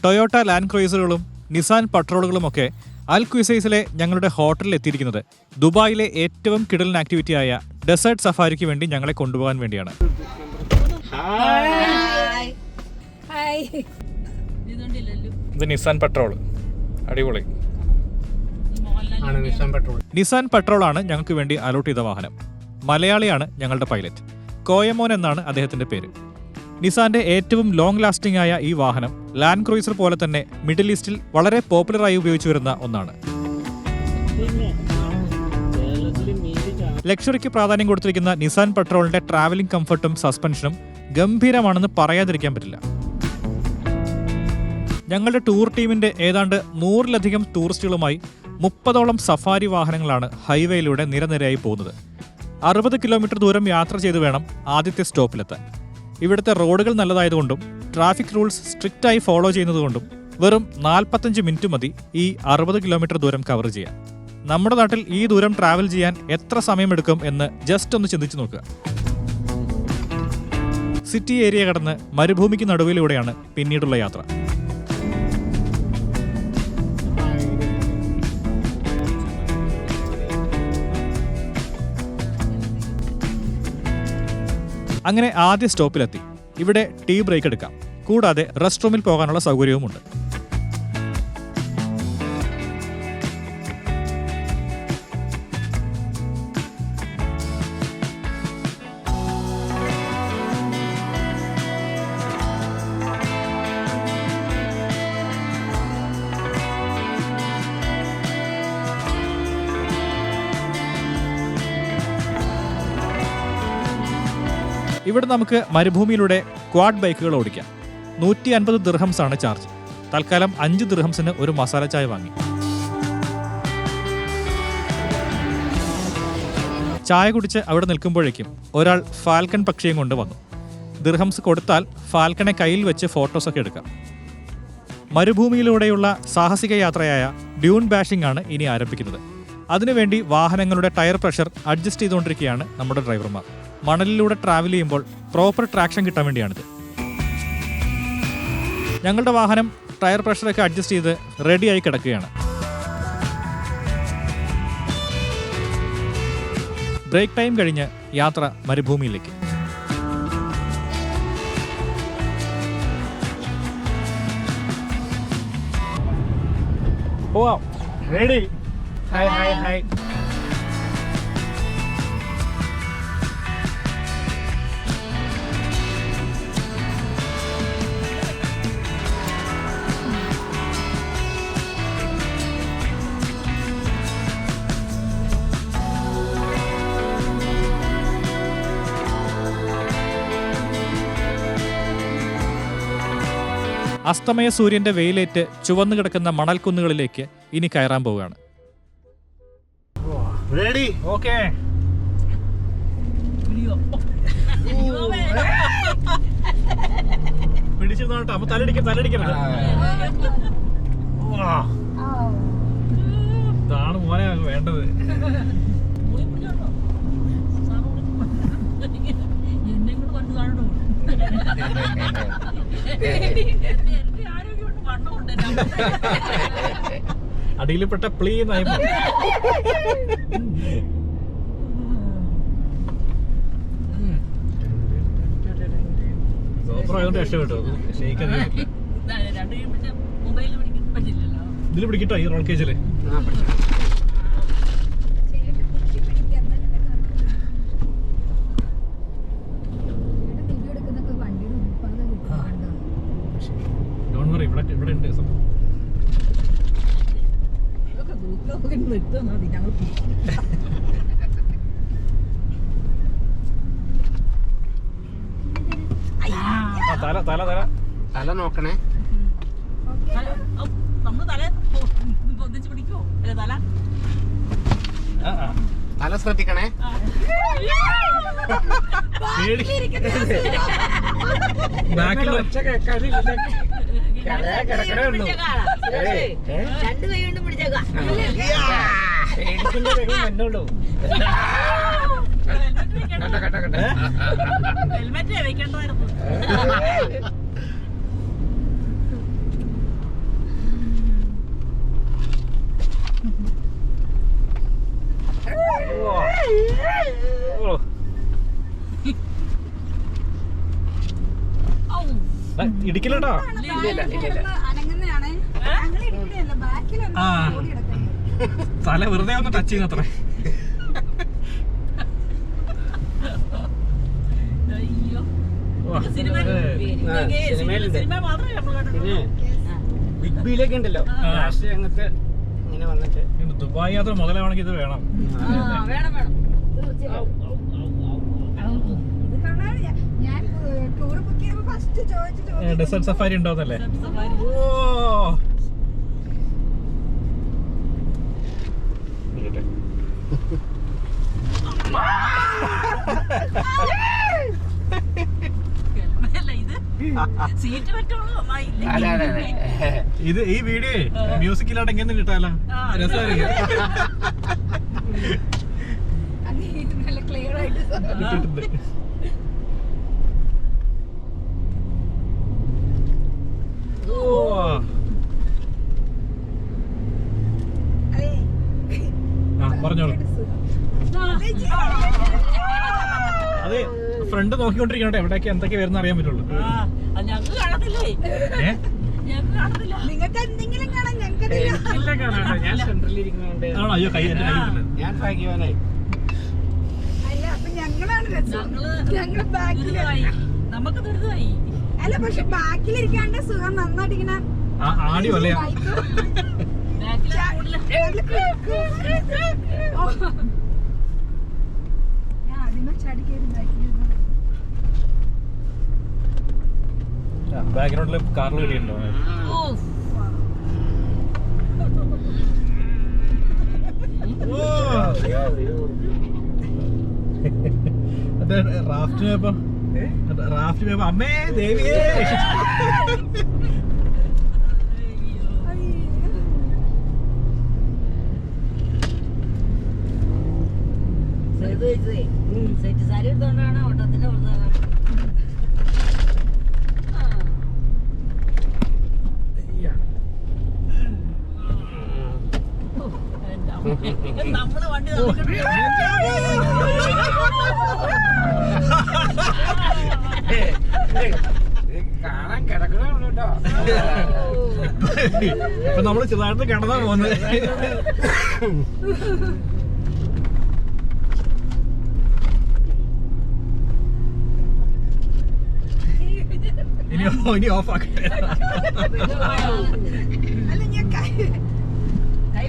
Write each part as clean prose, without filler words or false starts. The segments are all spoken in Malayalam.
ടൊയോട്ട ലാൻഡ് ക്രൂയിസറുകളും നിസാൻ പട്രോളുകളുമൊക്കെ അൽ ക്വിസൈസിലെ ഞങ്ങളുടെ ഹോട്ടലിൽ എത്തിയിരിക്കുന്നത് ദുബായിലെ ഏറ്റവും കിടിലൻ ആക്ടിവിറ്റിയായ ഡെസേർട്ട് സഫാരിക്ക് വേണ്ടി ഞങ്ങളെ കൊണ്ടുപോകാൻ വേണ്ടിയാണ്. ഇത് നിസാൻ പട്രോൾ, അടിപൊളി. നിസാൻ പട്രോൾ ആണ് ഞങ്ങൾക്ക് വേണ്ടി അലോട്ട് ചെയ്ത വാഹനം. മലയാളിയാണ് ഞങ്ങളുടെ പൈലറ്റ്. കോയമോൻ എന്നാണ് അദ്ദേഹത്തിന്റെ പേര്. നിസാന്റെ ഏറ്റവും ലോങ് ലാസ്റ്റിംഗ് ആയ ഈ വാഹനം ലാൻഡ് ക്രൂയിസർ പോലെ തന്നെ മിഡിൽ ഈസ്റ്റിൽ വളരെ പോപ്പുലറായി ഉപയോഗിച്ചു വരുന്ന ഒന്നാണ്. ലക്ഷറിക്ക് പ്രാധാന്യം കൊടുത്തിരിക്കുന്ന നിസാൻ പട്രോളിന്റെ ട്രാവലിംഗ് കംഫർട്ടും സസ്പെൻഷനും ഗംഭീരമാണെന്ന് പറയാതിരിക്കാൻ പറ്റില്ല. ഞങ്ങളുടെ ടൂർ ടീമിന്റെ ഏതാണ്ട് 100-ലധികം ടൂറിസ്റ്റുകളുമായി 30ഓളം സഫാരി വാഹനങ്ങളാണ് ഹൈവേയിലൂടെ നിരനിരയായി പോകുന്നത്. 60 കിലോമീറ്റർ ദൂരം യാത്ര ചെയ്ത് വേണം ആദ്യത്തെ സ്റ്റോപ്പിലെത്താൻ. ഇവിടുത്തെ റോഡുകൾ നല്ലതായതുകൊണ്ടും ട്രാഫിക് റൂൾസ് സ്ട്രിക്റ്റായി ഫോളോ ചെയ്യുന്നതുകൊണ്ടും വെറും 45 മിനിറ്റ് മതി ഈ 60 കിലോമീറ്റർ ദൂരം കവർ ചെയ്യാൻ. നമ്മുടെ നാട്ടിൽ ഈ ദൂരം ട്രാവൽ ചെയ്യാൻ എത്ര സമയമെടുക്കും എന്ന് ജസ്റ്റ് ഒന്ന് ചിന്തിച്ചു നോക്കുക. സിറ്റി ഏരിയ കടന്ന് മരുഭൂമിക്ക് നടുവിലൂടെയാണ് പിന്നീടുള്ള യാത്ര. അങ്ങനെ ആദ്യ സ്റ്റോപ്പിലെത്തി. ഇവിടെ ടീ ബ്രേക്ക് എടുക്കാം. കൂടാതെ റെസ്റ്റ് റൂമിൽ പോകാനുള്ള സൗകര്യവുമുണ്ട്. ഇവിടെ നമുക്ക് മരുഭൂമിയിലൂടെ ക്വാഡ് ബൈക്കുകൾ ഓടിക്കാം. 150 ദിർഹംസ് ആണ് ചാർജ്. തൽക്കാലം 5 ദിർഹംസിന് ഒരു മസാല ചായ വാങ്ങി. ചായ കുടിച്ച് അവിടെ നിൽക്കുമ്പോഴേക്കും ഒരാൾ ഫാൽക്കൺ പക്ഷിയും കൊണ്ട് വന്നു. ദിർഹംസ് കൊടുത്താൽ ഫാൽക്കണെ കയ്യിൽ വെച്ച് ഫോട്ടോസൊക്കെ എടുക്കാം. മരുഭൂമിയിലൂടെയുള്ള സാഹസിക യാത്രയായ ഡ്യൂൺ ബാഷിംഗ് ആണ് ഇനി ആരംഭിക്കുന്നത്. അതിനുവേണ്ടി വാഹനങ്ങളുടെ ടയർ പ്രഷർ അഡ്ജസ്റ്റ് ചെയ്തുകൊണ്ടിരിക്കുകയാണ് നമ്മുടെ ഡ്രൈവർമാർ. മണലിലൂടെ ട്രാവൽ ചെയ്യുമ്പോൾ പ്രോപ്പർ ട്രാക്ഷൻ കിട്ടാൻ വേണ്ടിയാണിത്. ഞങ്ങളുടെ വാഹനം ടയർ പ്രഷറൊക്കെ അഡ്ജസ്റ്റ് ചെയ്ത് റെഡിയായി കിടക്കുകയാണ്. ബ്രേക്ക് ടൈം കഴിഞ്ഞ് യാത്ര മരുഭൂമിയിലേക്ക്. പോവാം. റെഡി. Hi hi hi. അസ്തമയ സൂര്യന്റെ വെയിലേറ്റ് ചുവന്നു കിടക്കുന്ന മണൽക്കുന്നുകളിലേക്ക് ഇനി കയറാൻ പോവുകയാണ്. ഇതാണ് മോനെ വേണ്ടത്. അടിയിൽപ്പെട്ട പ്ലീന്നായി രക്ഷപ്പെട്ടോ. ഇതിൽ പിടിക്കട്ടോ ഈ റോൾ കേജില്. ഇവിടെ ഉണ്ട് സംഭവം. തല തല തല തല നോക്കണേ. തല ശ്രദ്ധിക്കണേ. ഇടിക്കലട്ടോ. ആ തല വെറുതെ ഒന്ന് ടച്ച് ചെയ്യുന്നത്രേ. ബിഗ് ബിയിലൊക്കെ ഉണ്ടല്ലോ രാഷ്ട്രീയ രംഗത്ത് ഇങ്ങനെ വന്നിട്ട്. ദുബായ് യാത്ര മുതലാവണമെങ്കിൽ ഇത് വേണം. Desert safari ഉണ്ടോന്നല്ലേ? ഓ ഇത് ഈ വീഡിയോ മ്യൂസിക് ഇല്ലാണ്ട് എങ്ങനെ കിട്ടാലോ? രസമായിരിക്കും. പറഞ്ഞോളൂ. അതെ, ഫ്രണ്ട് നോക്കിക്കൊണ്ടിരിക്കട്ടെ എവിടേക്ക് എന്തൊക്കെ വരുന്ന അറിയാൻ പറ്റുള്ളൂ. ഞാൻ സെൻട്രലിരിക്കുന്നോണ്ട് അയ്യോ കൈ ഞാൻ ഭാഗ്യവാനായി. അല്ല പക്ഷെ ബാക്കിലിരിക്കാണ്ട് സുഖം നന്നായിട്ടിങ്ങനെ ആടി വല്ല ബാക്ക്ഗ്രൗണ്ടില് കാറിൽ കിട്ടിയിട്ടുണ്ടോ? റാഫ്റ്റിന് പോയപ്പോ അമ്മേ ദേവിയേ സെറ്റ് സാരി എടുത്തോണ്ടാണ് ഓട്ടത്തിന്റെ നമ്മള് വണ്ടി കാണാൻ കിടക്കണുള്ളൂ കേട്ടോ. ഇപ്പൊ നമ്മള് ചെറുതായിട്ട് കിടന്നാ പോകുന്നത്. ഇനി ഓഫ് ആക്കട്ടെ. അല്ല ഞാൻ കൈ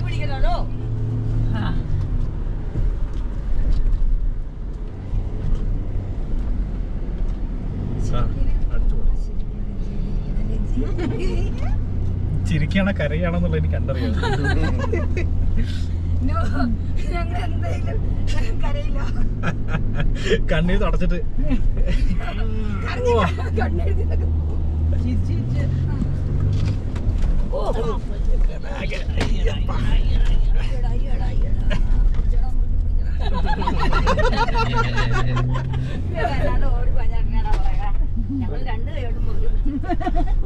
പിടിക്കണോ? ചിരിക്കാണോ കരയാണോ എന്നുള്ളത് എനിക്ക് കണ്ടറിയാം. കണ്ണീർ തുടച്ചിട്ട്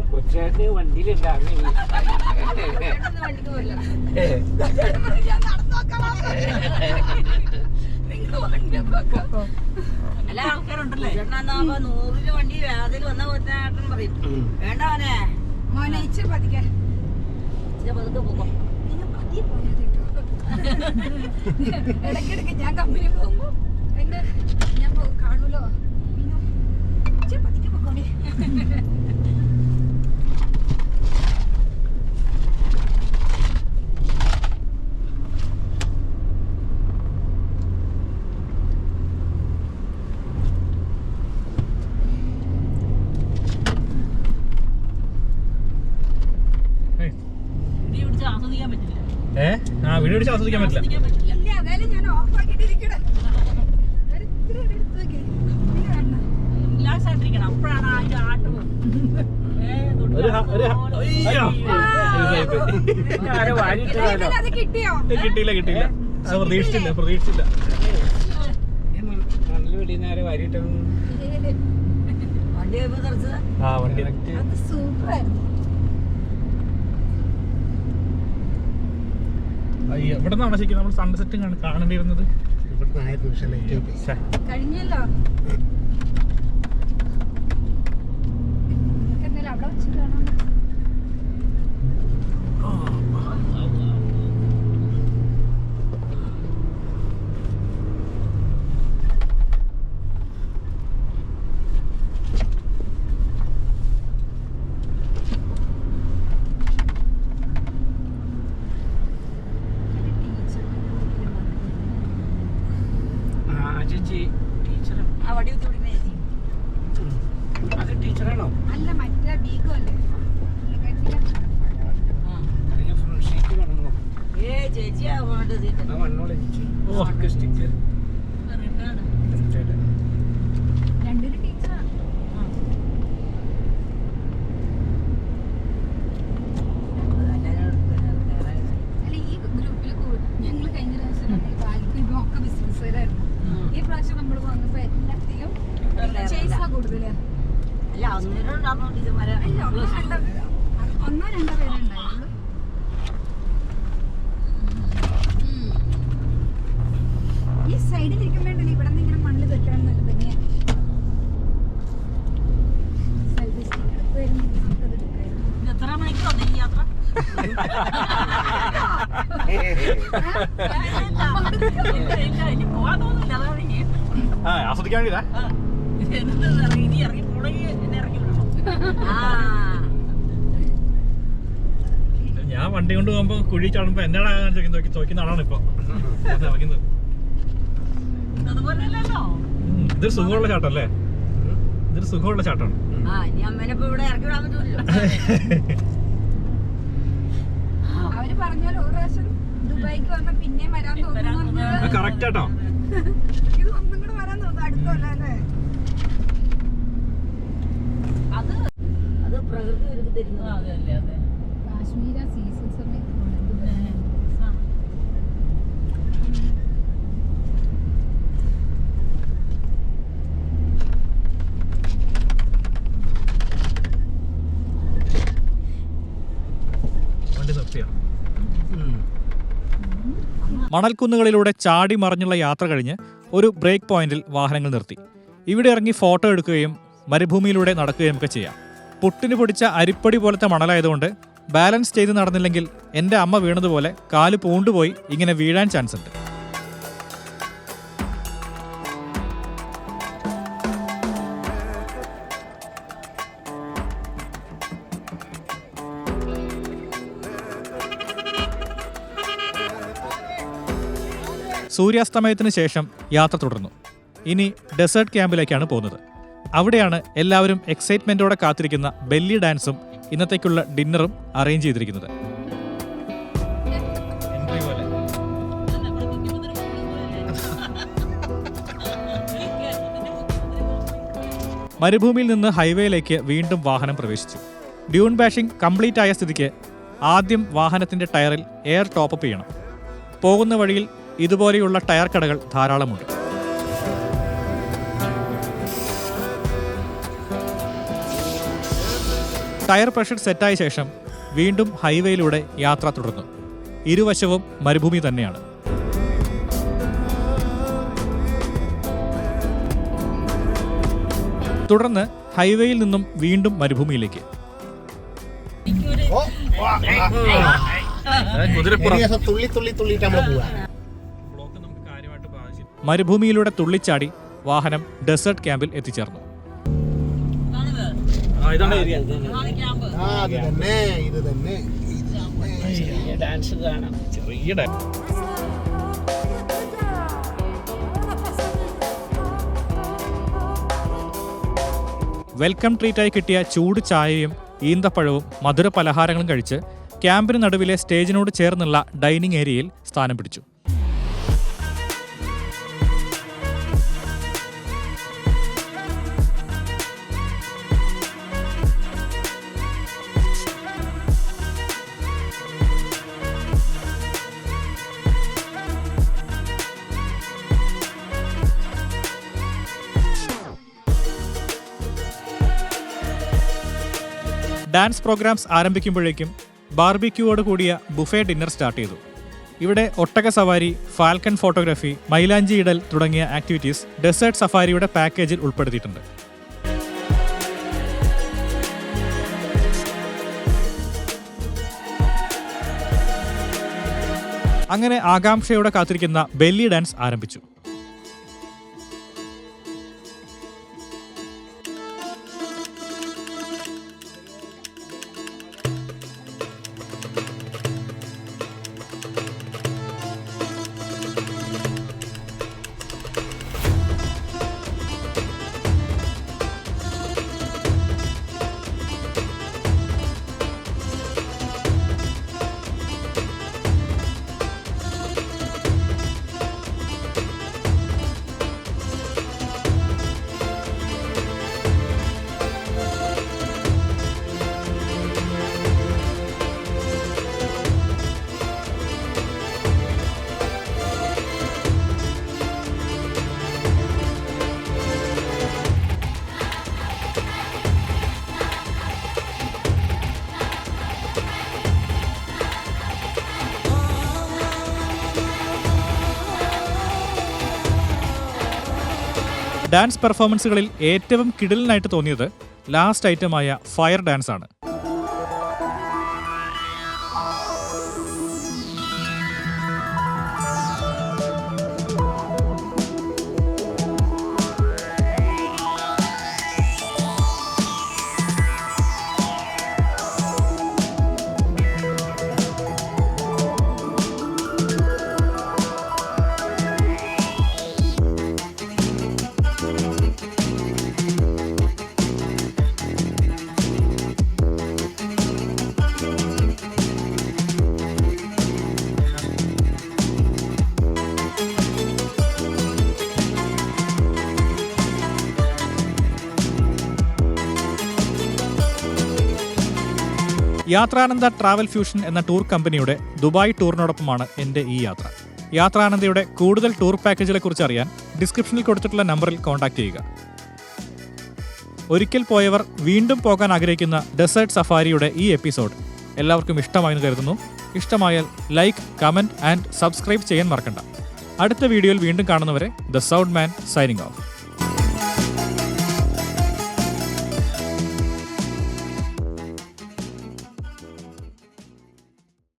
കൊച്ചേട്ടന് വണ്ടിയിലുണ്ടായിരുന്നു. അല്ല ആൾക്കാരുണ്ടല്ലേ 100 വണ്ടി അതിൽ വന്ന കൊച്ചാട്ടൻ പറയും വേണ്ട മോനെ മോനെ ഇച്ചിരി പതിക്കാൻ പതുക്കെ പോകോ. ഇടയ്ക്കിടയ്ക്ക് ഞാൻ കമ്പനി പോകുമ്പോ എന്റെ ഞാൻ കാണൂലോ ഇച്ചിരി പതിക്കെ പോക്കോണേ. വീഡിയോ അടിച്ച് ആസ്വദിക്കാൻ പറ്റില്ല. ഇല്ല അതായാലും ഞാൻ ഓഫ് ആക്കിട്ടിരിക്കണേ. അപ്പോഴാണ് അതിന്റെ ആട്ടവും അത് കിട്ടിയോ? കിട്ടിയില്ല അത് പ്രതീക്ഷിച്ചില്ല. മണല് വെളിയിൽ ആരെ വാരിയിട്ട് വണ്ടി തെറിച്ചത്. ആ വണ്ടി അത് സൂപ്പറായിരുന്നു. എവിടെ നിന്നാണ് ശരിക്കും നമ്മൾ സൺസെറ്റ് കാണേണ്ടിയിരുന്നത്? കഴിഞ്ഞല്ലോ. അവിടെ മറ്റേ സീറ്റ് ആ മണ്ണോളിച്ചു സ്റ്റിക്കർ രണ്ടൊരു ടീച്ചറാണ്. അല്ല, ഈ ഗ്രൂപ്പിൽ ഞങ്ങൾ കഴിഞ്ഞ പ്രാവശ്യം ബാൽക്കും ഒക്കെ ബിസിനസ്സുകാരായിരുന്നു. ഈ പ്രാവശ്യം നമ്മൾ വന്നപ്പോ എല്ലാത്തിലും ടീച്ചേഴ്സാ കൂടുതല്. അല്ല ഒന്നിനോണ്ടാണോ ടീച്ചർമാരെ അല്ല, ഒന്നോ രണ്ടോ പേരെ ഉണ്ടായുള്ളൂ. ഈ സൈഡിൽ ഇരിക്കുമ്പോഴല്ലേ ഇവിടെ നിന്ന് ഇങ്ങനെ മണ്ണിൽ വെക്കണം എന്നല്ല പിന്നെ എത്ര മണിക്കൂർ ഈ യാത്ര ഇനി പോവാൻ തോന്നില്ല അതാണ് ആസ്വദിക്കാൻ വേണ്ടിയില്ല. ഇനി ഇറങ്ങി പോണെങ്കിൽ എന്നെ ഇറങ്ങി വിടണം ഞാൻ വണ്ടി കൊണ്ട് പോകുമ്പോ കുഴി ചാടുമ്പോ എന്താണ് ചോദിക്കുന്ന ആളാണ് ഇപ്പൊ ഇറങ്ങുന്നത്. അതുപോലെയല്ലോ ഇതൊരു സുഖമുള്ള ചാട്ടം അല്ലേ? ഇതൊരു സുഖമുള്ള ചാട്ടമാണ്. ഇനി അമ്മേനെ ഇപ്പൊ ഇവിടെ ഇറക്കി വിടാൻ പറ്റുമല്ലോ അവര് പറഞ്ഞാൽ ഒരു പ്രാവശ്യം ദുബായിക്ക് വന്ന പിന്നെ വരാൻ തോന്നുന്നു. കറക്റ്റ് ആട്ടോ. ഇത് ഒന്നും കൂടെ വരാൻ തോന്നുന്നു അടുത്തല്ല അല്ലേ? അത് പ്രകൃതി ഒരുക്കി തരുന്നത് അതല്ലേ അതെ കാശ്മീര സീസൺ സമയത്ത് വണ്ടി നിർത്തിയാണ്. മണൽക്കുന്നുകളിലൂടെ ചാടി മറിഞ്ഞുള്ള യാത്ര കഴിഞ്ഞ് ഒരു ബ്രേക്ക് പോയിന്റിൽ വാഹനങ്ങൾ നിർത്തി. ഇവിടെ ഇറങ്ങി ഫോട്ടോ എടുക്കുകയും മരുഭൂമിയിലൂടെ നടക്കുകയും ഒക്കെ ചെയ്യാം. പുട്ടിന് പൊടിച്ച അരിപ്പൊടി പോലത്തെ മണലായതുകൊണ്ട് ബാലൻസ് ചെയ്ത് നടന്നില്ലെങ്കിൽ എൻ്റെ അമ്മ വീണതുപോലെ കാല് പൂണ്ടുപോയി ഇങ്ങനെ വീഴാൻ ചാൻസ് ഉണ്ട്. സൂര്യാസ്തമയത്തിന് ശേഷം യാത്ര തുടർന്നു. ഇനി ഡെസേർട്ട് ക്യാമ്പിലേക്കാണ് പോകുന്നത്. അവിടെയാണ് എല്ലാവരും എക്സൈറ്റ്മെന്റോടെ കാത്തിരിക്കുന്ന ബെല്ലി ഡാൻസും ഇന്നത്തേക്കുള്ള ഡിന്നറും അറേഞ്ച് ചെയ്തിരിക്കുന്നത്. മരുഭൂമിയിൽ നിന്ന് ഹൈവേയിലേക്ക് വീണ്ടും വാഹനം പ്രവേശിച്ചു. ഡ്യൂൺ ബാഷിംഗ് കംപ്ലീറ്റ് ആയ സ്ഥിതിക്ക് ആദ്യം വാഹനത്തിന്റെ ടയറിൽ എയർ ടോപ്പപ്പ് ചെയ്യണം. പോകുന്ന വഴിയിൽ ഇതുപോലെയുള്ള ടയർ കടകൾ ധാരാളമുണ്ട്. ടയർ പ്രഷർ സെറ്റായ ശേഷം വീണ്ടും ഹൈവേയിലൂടെ യാത്ര തുടർന്നു. ഇരുവശവും മരുഭൂമി തന്നെയാണ്. തുടർന്ന് ഹൈവേയിൽ നിന്നും വീണ്ടും മരുഭൂമിയിലേക്ക്. മരുഭൂമിയിലൂടെ തുള്ളിച്ചാടി വാഹനം ഡെസേർട്ട് ക്യാമ്പിൽ എത്തിച്ചേർന്നു. ഡാൻസ് കാണാം. ചെറിയ വെൽക്കം ട്രീറ്റായി കിട്ടിയ ചൂട് ചായയും ഈന്തപ്പഴവും മധുര പലഹാരങ്ങളും കഴിച്ച് ക്യാമ്പിന് നടുവിലെ സ്റ്റേജിനോട് ചേർന്നുള്ള ഡൈനിങ് ഏരിയയിൽ സ്ഥാനം പിടിച്ചു. ഡാൻസ് പ്രോഗ്രാംസ് ആരംഭിക്കുമ്പോഴേക്കും ബാർബിക്യൂവോട് കൂടിയ ബുഫേ ഡിന്നർ സ്റ്റാർട്ട് ചെയ്തു. ഇവിടെ ഒട്ടക സവാരി, ഫാൽക്കൺ ഫോട്ടോഗ്രാഫി, മൈലാഞ്ചി ഇടൽ തുടങ്ങിയ ആക്ടിവിറ്റീസ് ഡെസേർട്ട് സഫാരിയുടെ പാക്കേജിൽ ഉൾപ്പെടുത്തിയിട്ടുണ്ട്. അങ്ങനെ ആകാംക്ഷയോടെ കാത്തിരിക്കുന്ന ബെല്ലി ഡാൻസ് ആരംഭിച്ചു. ഡാൻസ് പെർഫോമൻസുകളിൽ ഏറ്റവും കിടിലനായിട്ട് തോന്നിയത് ലാസ്റ്റ് ഐറ്റമായ ഫയർ ഡാൻസ് ആണ്. യാത്രാനന്ദ ട്രാവൽ ഫ്യൂഷൻ എന്ന ടൂർ കമ്പനിയുടെ ദുബായ് ടൂറിനോടൊപ്പമാണ് എൻ്റെ ഈ യാത്ര. യാത്രാനന്ദയുടെ കൂടുതൽ ടൂർ പാക്കേജുകളെ കുറിച്ച് അറിയാൻ ഡിസ്ക്രിപ്ഷനിൽ കൊടുത്തിട്ടുള്ള നമ്പറിൽ കോൺടാക്ട് ചെയ്യുക. ഒരിക്കൽ പോയവർ വീണ്ടും പോകാൻ ആഗ്രഹിക്കുന്ന ഡെസേർട്ട് സഫാരിയുടെ ഈ എപ്പിസോഡ് എല്ലാവർക്കും ഇഷ്ടമായെന്ന് കരുതുന്നു. ഇഷ്ടമായാൽ ലൈക്ക്, കമൻറ്റ് ആൻഡ് സബ്സ്ക്രൈബ് ചെയ്യാൻ മറക്കണ്ട. അടുത്ത വീഡിയോയിൽ വീണ്ടും കാണുന്നവരെ the sound man signing off.